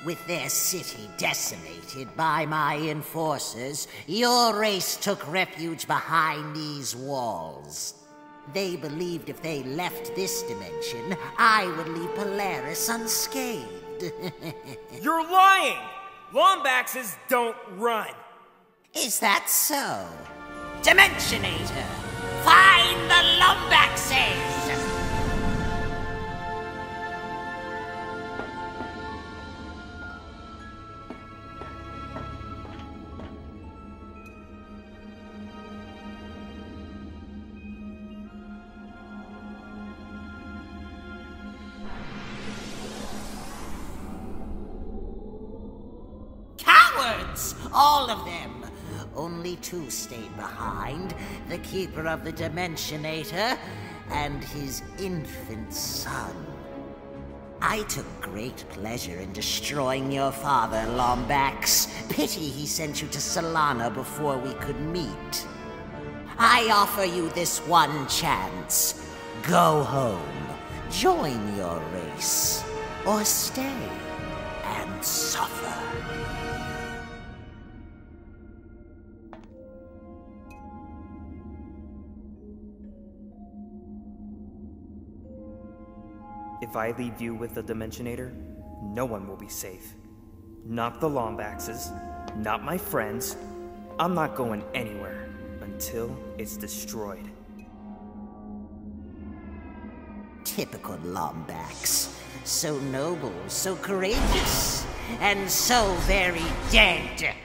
With their city decimated by my enforcers, your race took refuge behind these walls. They believed if they left this dimension, I would leave Polaris unscathed. You're lying! Lombaxes don't run! Is that so? Dimensionator! Find the Lombaxes! All of them. Only 2 stayed behind, the Keeper of the Dimensionator and his infant son. I took great pleasure in destroying your father, Lombax. Pity he sent you to Solana before we could meet. I offer you this one chance. Go home, join your race, or stay and suffer. If I leave you with the Dimensionator, no one will be safe. Not the Lombaxes, not my friends. I'm not going anywhere until it's destroyed. Typical Lombax. So noble, so courageous, and so very dead.